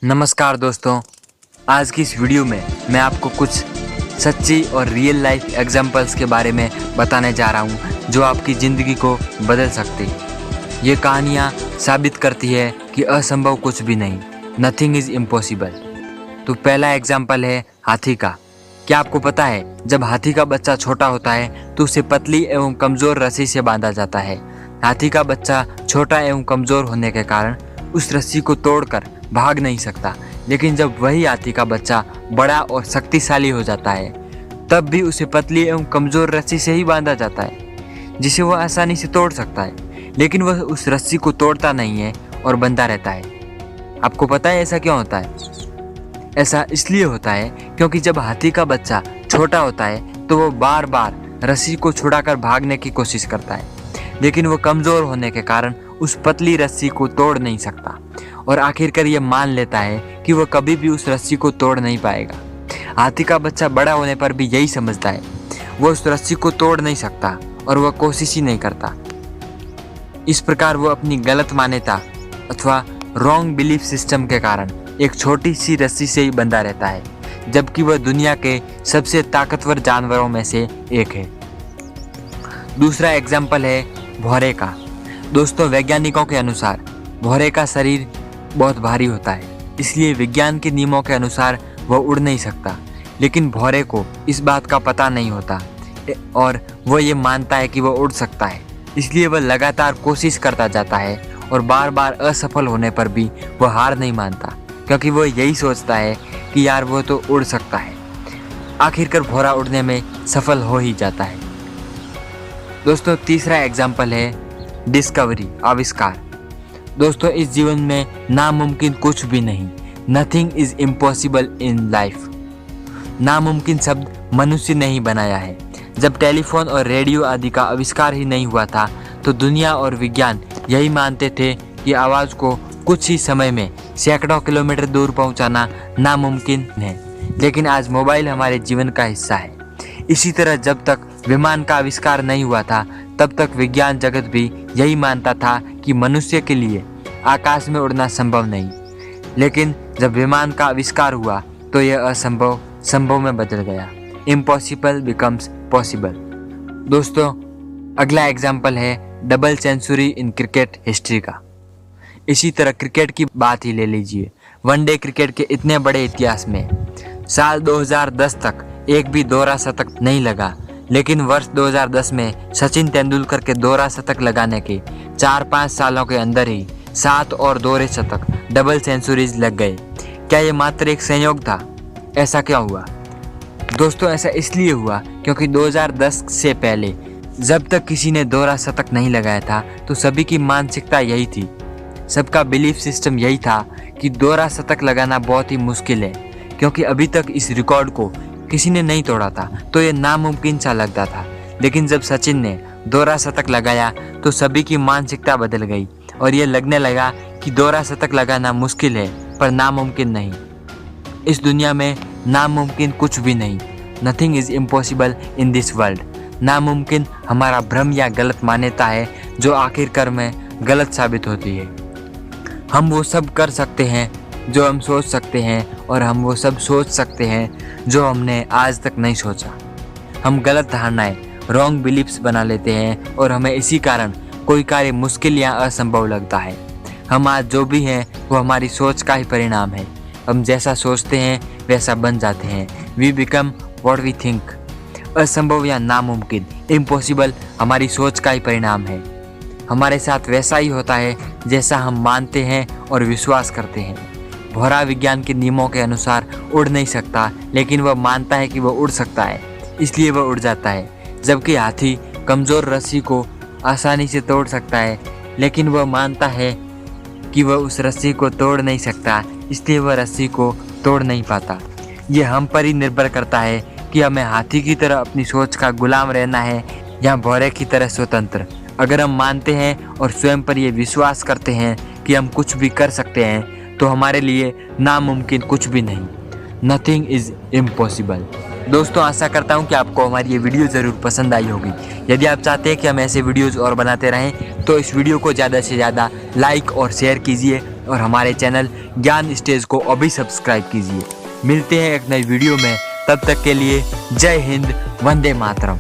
नमस्कार दोस्तों, आज की इस वीडियो में मैं आपको कुछ सच्ची और रियल लाइफ एग्जाम्पल्स के बारे में बताने जा रहा हूँ जो आपकी ज़िंदगी को बदल सकती है। ये कहानियाँ साबित करती है कि असंभव कुछ भी नहीं, नथिंग इज़ इम्पॉसिबल। तो पहला एग्जाम्पल है हाथी का। क्या आपको पता है, जब हाथी का बच्चा छोटा होता है तो उसे पतली एवं कमज़ोर रस्सी से बांधा जाता है। हाथी का बच्चा छोटा एवं कमज़ोर होने के कारण उस रस्सी को तोड़कर भाग नहीं सकता, लेकिन जब वही हाथी का बच्चा बड़ा और शक्तिशाली हो जाता है तब भी उसे पतली एवं कमज़ोर रस्सी से ही बांधा जाता है जिसे वह आसानी से तोड़ सकता है, लेकिन वह उस रस्सी को तोड़ता नहीं है और बंधा रहता है। आपको पता है ऐसा क्यों होता है? ऐसा इसलिए होता है क्योंकि जब हाथी का बच्चा छोटा होता है तो वह बार बार रस्सी को छुड़ाकर भागने की कोशिश करता है, लेकिन वह कमज़ोर होने के कारण उस पतली रस्सी को तोड़ नहीं सकता और आखिरकार यह मान लेता है कि वह कभी भी उस रस्सी को तोड़ नहीं पाएगा। हाथी का बच्चा बड़ा होने पर भी यही समझता है, वह उस रस्सी को तोड़ नहीं सकता और वह कोशिश ही नहीं करता। इस प्रकार वह अपनी गलत मान्यता अथवा रॉन्ग बिलीफ सिस्टम के कारण एक छोटी सी रस्सी से ही बंधा रहता है, जबकि वह दुनिया के सबसे ताकतवर जानवरों में से एक है। दूसरा एग्जाम्पल है भौरे का। दोस्तों, वैज्ञानिकों के अनुसार भौरे का शरीर बहुत भारी होता है, इसलिए विज्ञान के नियमों के अनुसार वह उड़ नहीं सकता, लेकिन भौरे को इस बात का पता नहीं होता और वह ये मानता है कि वह उड़ सकता है। इसलिए वह लगातार कोशिश करता जाता है और बार बार असफल होने पर भी वह हार नहीं मानता, क्योंकि वह यही सोचता है कि यार वो तो उड़ सकता है। आखिरकार भौरा उड़ने में सफल हो ही जाता है। दोस्तों, तीसरा एग्जाम्पल है डिस्कवरी, आविष्कार। दोस्तों, इस जीवन में नामुमकिन कुछ भी नहीं, nothing is impossible in life. नामुमकिन शब्द मनुष्य ने ही बनाया है। जब टेलीफोन और रेडियो आदि का आविष्कार ही नहीं हुआ था तो दुनिया और विज्ञान यही मानते थे कि आवाज़ को कुछ ही समय में सैकड़ों किलोमीटर दूर पहुंचाना नामुमकिन है, लेकिन आज मोबाइल हमारे जीवन का हिस्सा है। इसी तरह जब तक विमान का आविष्कार नहीं हुआ था तब तक विज्ञान जगत भी यही मानता था कि मनुष्य के लिए आकाश में उड़ना संभव नहीं, लेकिन जब विमान का आविष्कार हुआ तो यह असंभव संभव में बदल गया। Impossible becomes possible. दोस्तों, अगला एग्जाम्पल है double century in cricket history का। इसी तरह क्रिकेट की बात ही ले लीजिए। वनडे क्रिकेट के इतने बड़े इतिहास में साल 2010 तक एक भी दोहरा शतक नहीं लगा, लेकिन वर्ष 2010 में सचिन तेंदुलकर के दोहरा शतक लगाने के 4-5 सालों के अंदर ही 7 और दोहरे शतक, डबल सेंचुरीज लग गए। क्या ये मात्र एक संयोग था? ऐसा क्यों हुआ? दोस्तों, ऐसा इसलिए हुआ क्योंकि 2010 से पहले जब तक किसी ने दोहरा शतक नहीं लगाया था तो सभी की मानसिकता यही थी, सबका बिलीफ सिस्टम यही था कि दोहरा शतक लगाना बहुत ही मुश्किल है, क्योंकि अभी तक इस रिकॉर्ड को किसी ने नहीं तोड़ा था, तो ये नामुमकिन सा लगता था। लेकिन जब सचिन ने दोहरा शतक लगाया तो सभी की मानसिकता बदल गई और ये लगने लगा कि दोहरा शतक लगाना मुश्किल है पर नामुमकिन नहीं। इस दुनिया में नामुमकिन कुछ भी नहीं, nothing is impossible in this world. नामुमकिन हमारा भ्रम या गलत मान्यता है जो आखिरकार में गलत साबित होती है। हम वो सब कर सकते हैं जो हम सोच सकते हैं और हम वो सब सोच सकते हैं जो हमने आज तक नहीं सोचा। हम गलत धारणाएं, रॉन्ग बिलीफ्स बना लेते हैं और हमें इसी कारण कोई कार्य मुश्किल या असंभव लगता है। हम आज जो भी हैं वो हमारी सोच का ही परिणाम है। हम जैसा सोचते हैं वैसा बन जाते हैं। We become what we think. असंभव या नामुमकिन, इम्पॉसिबल हमारी सोच का ही परिणाम है। हमारे साथ वैसा ही होता है जैसा हम मानते हैं और विश्वास करते हैं। भौरा विज्ञान के नियमों के अनुसार उड़ नहीं सकता, लेकिन वह मानता है कि वह उड़ सकता है, इसलिए वह उड़ जाता है। जबकि हाथी कमज़ोर रस्सी को आसानी से तोड़ सकता है, लेकिन वह मानता है कि वह उस रस्सी को तोड़ नहीं सकता, इसलिए वह रस्सी को तोड़ नहीं पाता। यह हम पर ही निर्भर करता है कि हमें हाथी की तरह अपनी सोच का गुलाम रहना है या भौरे की तरह स्वतंत्र। अगर हम मानते हैं और स्वयं पर यह विश्वास करते हैं कि हम कुछ भी कर सकते हैं तो हमारे लिए नामुमकिन कुछ भी नहीं, नथिंग इज इम्पॉसिबल। दोस्तों आशा करता हूँ कि आपको हमारी ये वीडियो ज़रूर पसंद आई होगी। यदि आप चाहते हैं कि हम ऐसे वीडियोस और बनाते रहें तो इस वीडियो को ज़्यादा से ज़्यादा लाइक और शेयर कीजिए और हमारे चैनल ज्ञान स्टेज को अभी सब्सक्राइब कीजिए। मिलते हैं एक नई वीडियो में, तब तक के लिए जय हिंद, वंदे मातरम।